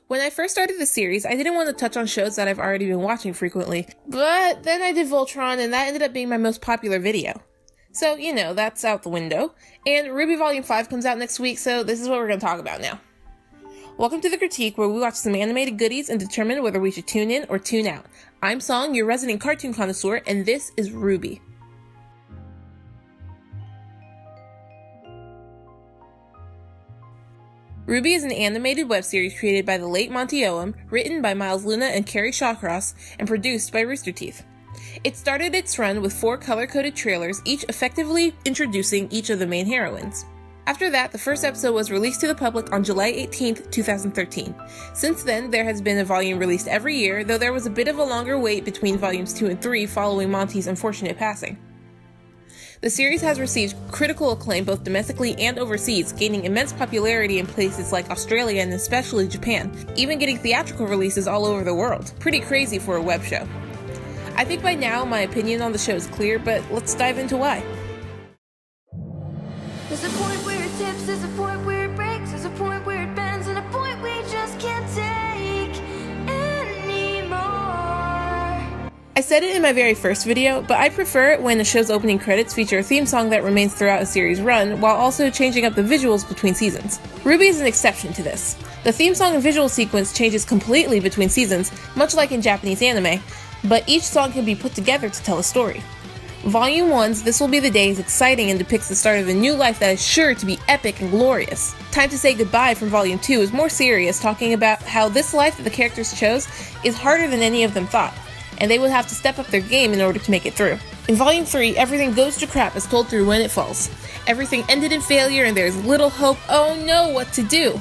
When I first started the series, I didn't want to touch on shows that I've already been watching frequently, but then I did Voltron and that ended up being my most popular video. So, that's out the window. And RWBY Volume 5 comes out next week, so this is what we're going to talk about now. Welcome to The Critique, where we watch some animated goodies and determine whether we should tune in or tune out. I'm Song, your resident cartoon connoisseur, and this is RWBY. RWBY is an animated web series created by the late Monty Oum, written by Miles Luna and Carrie Shawcross, and produced by Rooster Teeth. It started its run with 4 color-coded trailers, each effectively introducing each of the main heroines. After that, the first episode was released to the public on July 18th, 2013. Since then, there has been a volume released every year, though there was a bit of a longer wait between volumes 2 and 3 following Monty's unfortunate passing. The series has received critical acclaim both domestically and overseas, gaining immense popularity in places like Australia and especially Japan, even getting theatrical releases all over the world. Pretty crazy for a web show. I think by now my opinion on the show is clear, but let's dive into why. There's a point where it tips, there's a point where it breaks, there's a point where it bends, and a point we just can't take anymore. I said it in my very first video, but I prefer it when a show's opening credits feature a theme song that remains throughout a series run, while also changing up the visuals between seasons. RWBY is an exception to this. The theme song and visual sequence changes completely between seasons, much like in Japanese anime, but each song can be put together to tell a story. Volume 1's This Will Be the Day is exciting and depicts the start of a new life that is sure to be epic and glorious. Time to Say Goodbye from Volume 2 is more serious, talking about how this life that the characters chose is harder than any of them thought, and they would have to step up their game in order to make it through. In Volume 3, everything goes to crap as told through When It Falls. Everything ended in failure and there's little hope. Oh no, what to do?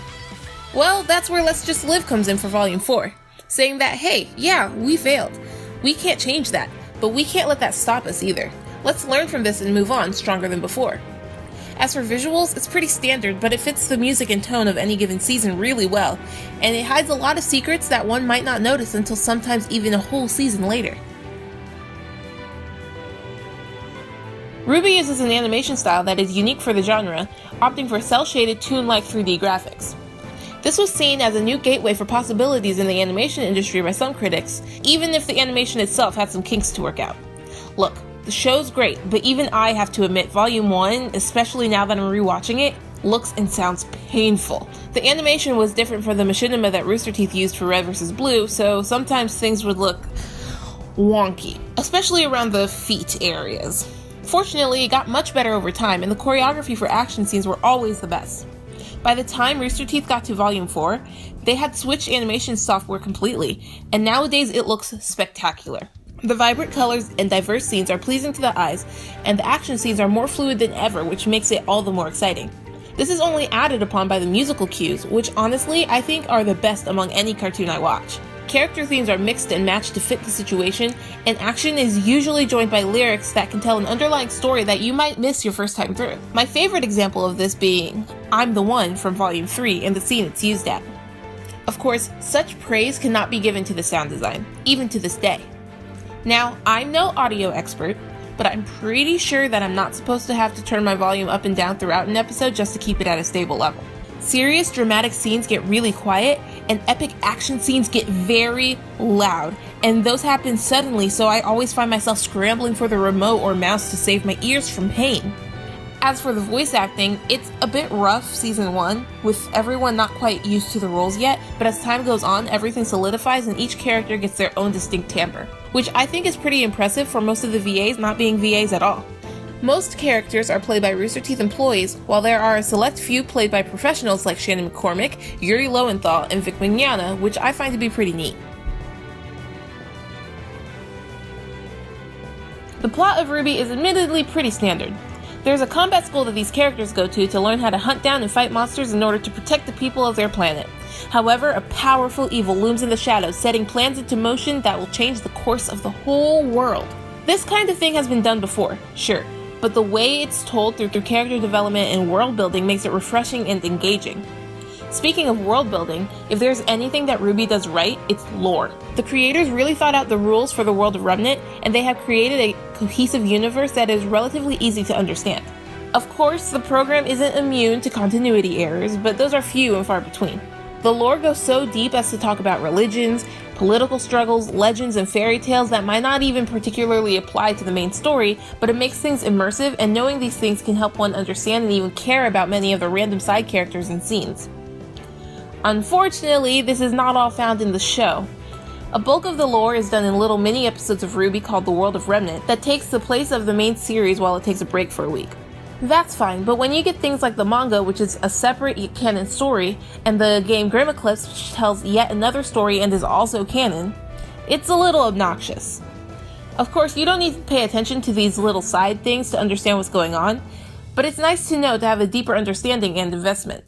Well, that's where Let's Just Live comes in for Volume 4, saying that, hey, yeah, we failed. We can't change that, but we can't let that stop us either. Let's learn from this and move on stronger than before. As for visuals, it's pretty standard, but it fits the music and tone of any given season really well, and it hides a lot of secrets that one might not notice until sometimes even a whole season later. RWBY uses an animation style that is unique for the genre, opting for cel-shaded, toon-like 3D graphics. This was seen as a new gateway for possibilities in the animation industry by some critics, even if the animation itself had some kinks to work out. Look, the show's great, but even I have to admit Volume 1, especially now that I'm rewatching it, looks and sounds painful. The animation was different from the machinima that Rooster Teeth used for Red vs. Blue, so sometimes things would look wonky, especially around the feet areas. Fortunately, it got much better over time, and the choreography for action scenes were always the best. By the time Rooster Teeth got to Volume 4, they had switched animation software completely, and nowadays it looks spectacular. The vibrant colors and diverse scenes are pleasing to the eyes, and the action scenes are more fluid than ever, which makes it all the more exciting. This is only added upon by the musical cues, which honestly I think are the best among any cartoon I watch. Character themes are mixed and matched to fit the situation, and action is usually joined by lyrics that can tell an underlying story that you might miss your first time through. My favorite example of this being I'm the One from Volume 3 and the scene it's used at. Of course, such praise cannot be given to the sound design, even to this day. Now, I'm no audio expert, but I'm pretty sure that I'm not supposed to have to turn my volume up and down throughout an episode just to keep it at a stable level. Serious, dramatic scenes get really quiet, and epic action scenes get very loud, and those happen suddenly, so I always find myself scrambling for the remote or mouse to save my ears from pain. As for the voice acting, it's a bit rough Season 1, with everyone not quite used to the roles yet, but as time goes on, everything solidifies and each character gets their own distinct timbre, which I think is pretty impressive for most of the VAs not being VAs at all. Most characters are played by Rooster Teeth employees, while there are a select few played by professionals like Shannon McCormick, Yuri Lowenthal, and Vic Mignogna, which I find to be pretty neat. The plot of RWBY is admittedly pretty standard. There's a combat school that these characters go to learn how to hunt down and fight monsters in order to protect the people of their planet. However, a powerful evil looms in the shadows, setting plans into motion that will change the course of the whole world. This kind of thing has been done before, sure, but the way it's told through character development and world building makes it refreshing and engaging. Speaking of world building, if there's anything that RWBY does right, it's lore. The creators really thought out the rules for the world of Remnant, and they have created a cohesive universe that is relatively easy to understand. Of course, the program isn't immune to continuity errors, but those are few and far between. The lore goes so deep as to talk about religions, political struggles, legends, and fairy tales that might not even particularly apply to the main story, but it makes things immersive, and knowing these things can help one understand and even care about many of the random side characters and scenes. Unfortunately, this is not all found in the show. A bulk of the lore is done in little mini episodes of RWBY called The World of Remnant that takes the place of the main series while it takes a break for a week. That's fine, but when you get things like the manga, which is a separate yet canon story, and the game Grim Eclipse, which tells yet another story and is also canon, it's a little obnoxious. Of course, you don't need to pay attention to these little side things to understand what's going on, but it's nice to know to have a deeper understanding and investment.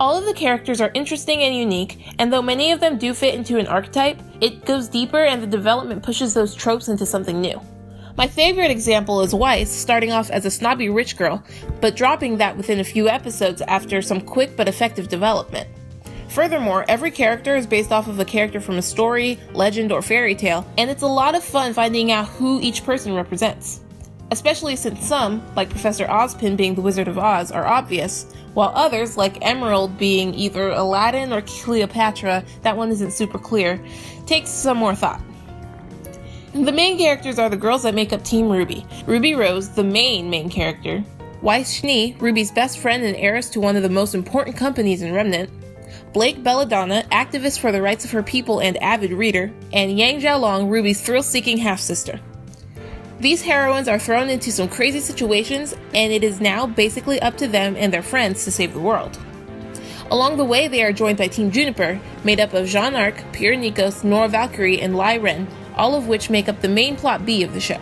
All of the characters are interesting and unique, and though many of them do fit into an archetype, it goes deeper and the development pushes those tropes into something new. My favorite example is Weiss, starting off as a snobby rich girl, but dropping that within a few episodes after some quick but effective development. Furthermore, every character is based off of a character from a story, legend, or fairy tale, and it's a lot of fun finding out who each person represents. Especially since some, like Professor Ozpin being the Wizard of Oz, are obvious, while others, like Emerald being either Aladdin or Cleopatra, that one isn't super clear, takes some more thought. The main characters are the girls that make up Team RWBY. Ruby Rose, the main character. Weiss Schnee, RWBY's best friend and heiress to one of the most important companies in Remnant. Blake Belladonna, activist for the rights of her people and avid reader. And Yang Xiaolong, RWBY's thrill-seeking half-sister. These heroines are thrown into some crazy situations, and it is now basically up to them and their friends to save the world. Along the way, they are joined by Team Juniper, made up of Jean Arc, Pierre Nikos, Nora Valkyrie, and Lai Ren, all of which make up the main plot B of the show.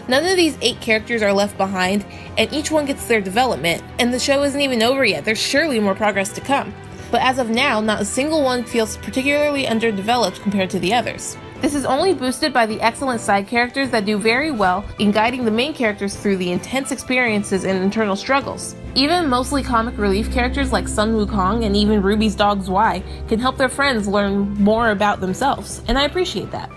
None of these 8 characters are left behind, and each one gets their development, and the show isn't even over yet. There's surely more progress to come. But as of now, not a single one feels particularly underdeveloped compared to the others. This is only boosted by the excellent side characters that do very well in guiding the main characters through the intense experiences and internal struggles. Even mostly comic relief characters like Sun Wukong and even RWBY's dog Zwei can help their friends learn more about themselves, and I appreciate that.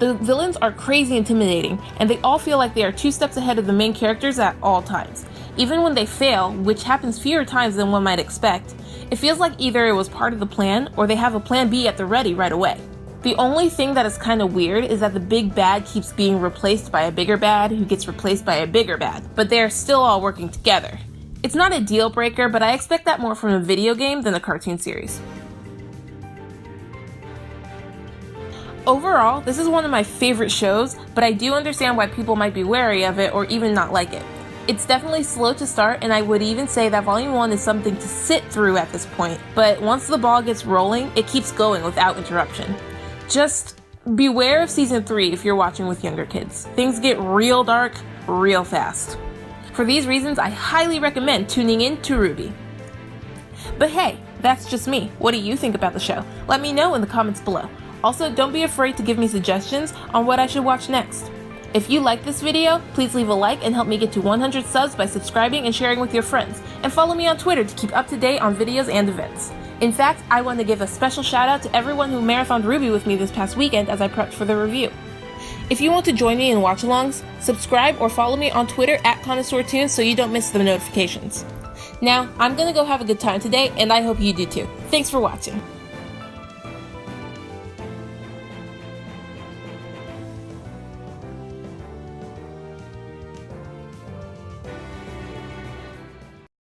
The villains are crazy intimidating, and they all feel like they are 2 steps ahead of the main characters at all times. Even when they fail, which happens fewer times than one might expect, it feels like either it was part of the plan or they have a plan B at the ready right away. The only thing that is kind of weird is that the big bad keeps being replaced by a bigger bad who gets replaced by a bigger bad, but they are still all working together. It's not a deal breaker, but I expect that more from a video game than a cartoon series. Overall, this is one of my favorite shows, but I do understand why people might be wary of it or even not like it. It's definitely slow to start, and I would even say that Volume 1 is something to sit through at this point, but once the ball gets rolling, it keeps going without interruption. Just beware of Season 3 if you're watching with younger kids. Things get real dark, real fast. For these reasons, I highly recommend tuning in to RWBY. But hey, that's just me. What do you think about the show? Let me know in the comments below. Also, don't be afraid to give me suggestions on what I should watch next. If you like this video, please leave a like and help me get to 100 subs by subscribing and sharing with your friends, and follow me on Twitter to keep up to date on videos and events. In fact, I want to give a special shout out to everyone who marathoned RWBY with me this past weekend as I prepped for the review. If you want to join me in watch-alongs, subscribe or follow me on Twitter at Connoisseur so you don't miss the notifications. Now, I'm gonna go have a good time today, and I hope you do too. Thanks for watching.